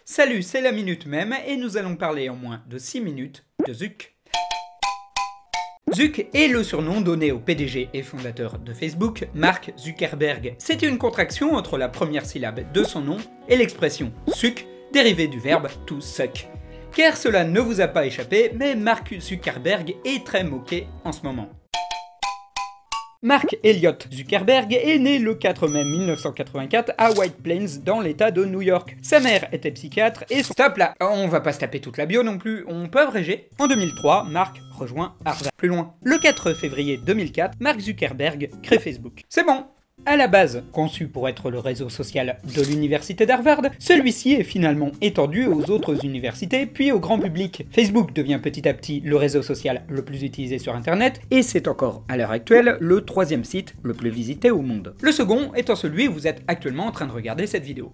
Salut, c'est la Minute Mème et nous allons parler en moins de 6 minutes de Zuck. Zuck est le surnom donné au PDG et fondateur de Facebook, Mark Zuckerberg. C'est une contraction entre la première syllabe de son nom et l'expression suck, dérivée du verbe to suck. Car cela ne vous a pas échappé, mais Mark Zuckerberg est très moqué en ce moment. Mark Elliott Zuckerberg est né le 4 mai 1984 à White Plains dans l'état de New York. Sa mère était psychiatre et son... Stop là, on va pas se taper toute la bio non plus, on peut abréger. En 2003, Mark rejoint Harvard. Plus loin, le 4 février 2004, Mark Zuckerberg crée Facebook. C'est bon. À la base, conçu pour être le réseau social de l'université d'Harvard, celui-ci est finalement étendu aux autres universités puis au grand public. Facebook devient petit à petit le réseau social le plus utilisé sur internet et c'est encore, à l'heure actuelle, le 3e site le plus visité au monde. Le second étant celui où vous êtes actuellement en train de regarder cette vidéo.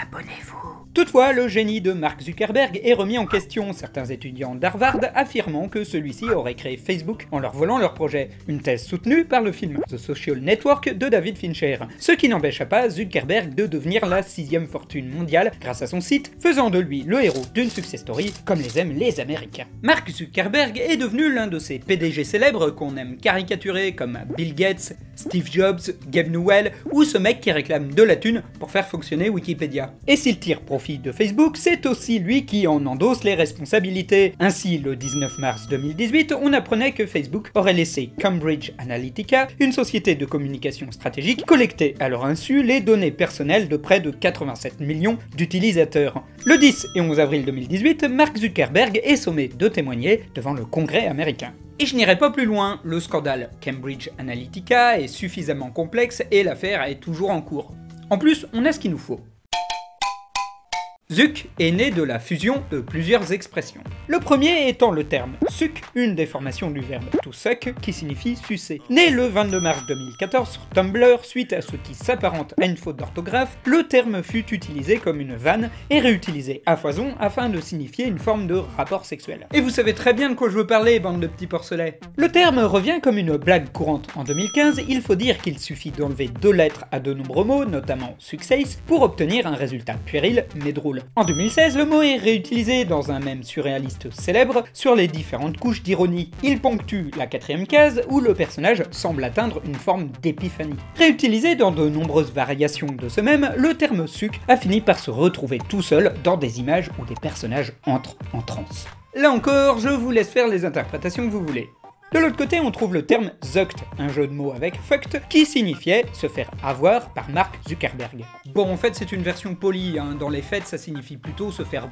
Abonnez-vous. Toutefois, le génie de Mark Zuckerberg est remis en question, certains étudiants d'Harvard affirmant que celui-ci aurait créé Facebook en leur volant leur projet, une thèse soutenue par le film The Social Network de David Fincher, ce qui n'empêcha pas Zuckerberg de devenir la 6e fortune mondiale grâce à son site, faisant de lui le héros d'une success story comme les aiment les Américains. Mark Zuckerberg est devenu l'un de ces PDG célèbres qu'on aime caricaturer comme Bill Gates, Steve Jobs, Gabe Newell ou ce mec qui réclame de la thune pour faire fonctionner Wikipédia. Et s'il tire profit de Facebook, c'est aussi lui qui en endosse les responsabilités. Ainsi, le 19 mars 2018, on apprenait que Facebook aurait laissé Cambridge Analytica, une société de communication stratégique, collecter à leur insu les données personnelles de près de 87 millions d'utilisateurs. Le 10 et 11 avril 2018, Mark Zuckerberg est sommé de témoigner devant le Congrès américain. Et je n'irai pas plus loin, le scandale Cambridge Analytica est suffisamment complexe et l'affaire est toujours en cours. En plus, on a ce qu'il nous faut. Zuck est né de la fusion de plusieurs expressions. Le premier étant le terme suck, une déformation du verbe to suck qui signifie sucer. Né le 22 mars 2014 sur Tumblr, suite à ce qui s'apparente à une faute d'orthographe, le terme fut utilisé comme une vanne et réutilisé à foison afin de signifier une forme de rapport sexuel. Et vous savez très bien de quoi je veux parler, bande de petits porcelets. Le terme revient comme une blague courante. En 2015, il faut dire qu'il suffit d'enlever 2 lettres à de nombreux mots, notamment success, pour obtenir un résultat puéril mais drôle. En 2016, le mot est réutilisé dans un mème surréaliste célèbre sur les différentes couches d'ironie. Il ponctue la 4e case où le personnage semble atteindre une forme d'épiphanie. Réutilisé dans de nombreuses variations de ce mème, le terme suck a fini par se retrouver tout seul dans des images où des personnages entrent en transe. Là encore, je vous laisse faire les interprétations que vous voulez. De l'autre côté, on trouve le terme zucked, un jeu de mots avec fucked, qui signifiait se faire avoir par Mark Zuckerberg. Bon, en fait, c'est une version polie, hein. Dans les faits, ça signifie plutôt se faire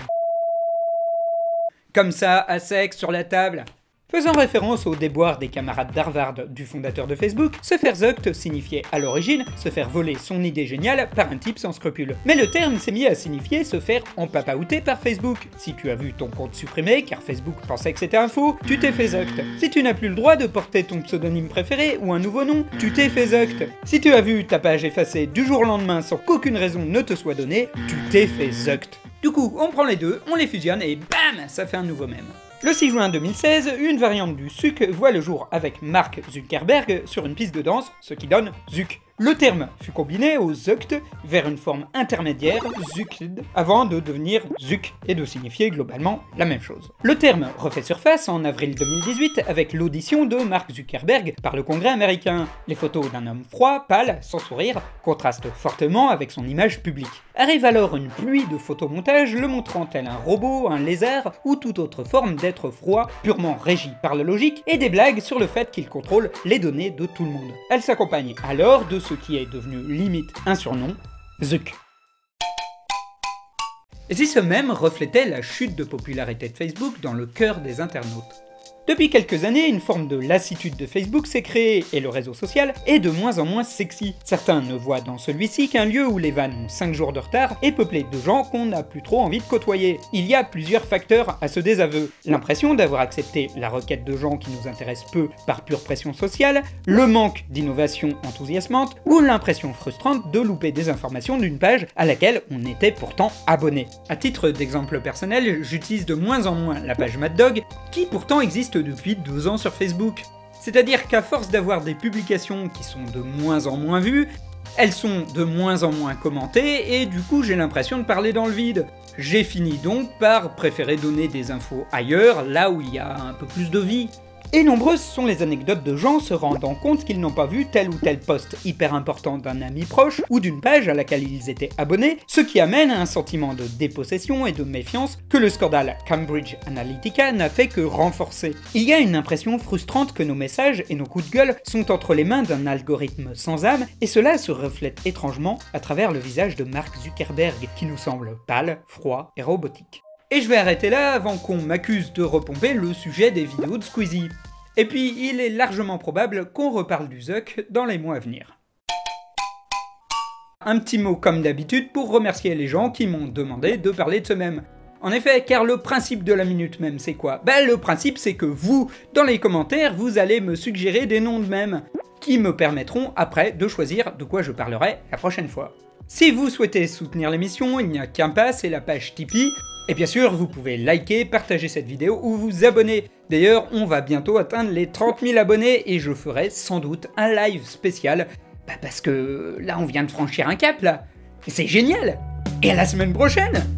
comme ça, à sec, sur la table. Faisant référence aux déboires des camarades d'Harvard du fondateur de Facebook, se faire zucked signifiait à l'origine se faire voler son idée géniale par un type sans scrupules. Mais le terme s'est mis à signifier se faire empapaouter par Facebook. Si tu as vu ton compte supprimé car Facebook pensait que c'était un faux, tu t'es fait zucked. Si tu n'as plus le droit de porter ton pseudonyme préféré ou un nouveau nom, tu t'es fait zucked. Si tu as vu ta page effacée du jour au lendemain sans qu'aucune raison ne te soit donnée, tu t'es fait zucked. Du coup, on prend les deux, on les fusionne et bam, ça fait un nouveau mème. Le 6 juin 2016, une variante du suck voit le jour avec Mark Zuckerberg sur une piste de danse, ce qui donne Zuck. Le terme fut combiné au zucked vers une forme intermédiaire, zucked, avant de devenir zuck et de signifier globalement la même chose. Le terme refait surface en avril 2018 avec l'audition de Mark Zuckerberg par le Congrès américain. Les photos d'un homme froid, pâle, sans sourire, contrastent fortement avec son image publique. Arrive alors une pluie de photomontages le montrant tel un robot, un lézard ou toute autre forme d'être froid purement régi par la logique et des blagues sur le fait qu'il contrôle les données de tout le monde. Elle s'accompagne alors de ce qui est devenu limite un surnom, Zuck. Et si ce mème reflétait la chute de popularité de Facebook dans le cœur des internautes? Depuis quelques années, une forme de lassitude de Facebook s'est créée et le réseau social est de moins en moins sexy. Certains ne voient dans celui-ci qu'un lieu où les vannes ont 5 jours de retard et peuplé de gens qu'on n'a plus trop envie de côtoyer. Il y a plusieurs facteurs à ce désaveu. L'impression d'avoir accepté la requête de gens qui nous intéressent peu par pure pression sociale, le manque d'innovation enthousiasmante ou l'impression frustrante de louper des informations d'une page à laquelle on était pourtant abonné. À titre d'exemple personnel, j'utilise de moins en moins la page Mad Dog, qui pourtant existe depuis 2 ans sur Facebook. C'est-à-dire qu'à force d'avoir des publications qui sont de moins en moins vues, Elles sont de moins en moins commentées et du coup j'ai l'impression de parler dans le vide. J'ai fini donc par préférer donner des infos ailleurs, là où il y a un peu plus de vie. Et nombreuses sont les anecdotes de gens se rendant compte qu'ils n'ont pas vu tel ou tel post hyper important d'un ami proche ou d'une page à laquelle ils étaient abonnés, ce qui amène à un sentiment de dépossession et de méfiance que le scandale Cambridge Analytica n'a fait que renforcer. Il y a une impression frustrante que nos messages et nos coups de gueule sont entre les mains d'un algorithme sans âme, et cela se reflète étrangement à travers le visage de Mark Zuckerberg, qui nous semble pâle, froid et robotique. Et je vais arrêter là avant qu'on m'accuse de repomper le sujet des vidéos de Squeezie. Et puis, il est largement probable qu'on reparle du Zuck dans les mois à venir. Un petit mot comme d'habitude pour remercier les gens qui m'ont demandé de parler de ce mème. En effet, car le principe de la minute mème c'est quoi? Le principe c'est que vous, dans les commentaires, vous allez me suggérer des noms de mèmes, qui me permettront après de choisir de quoi je parlerai la prochaine fois. Si vous souhaitez soutenir l'émission, il n'y a qu'un pas, c'est la page Tipeee. Et bien sûr, vous pouvez liker, partager cette vidéo ou vous abonner. D'ailleurs, on va bientôt atteindre les 30 000 abonnés et je ferai sans doute un live spécial. Parce que là, on vient de franchir un cap là. Et c'est génial! Et à la semaine prochaine!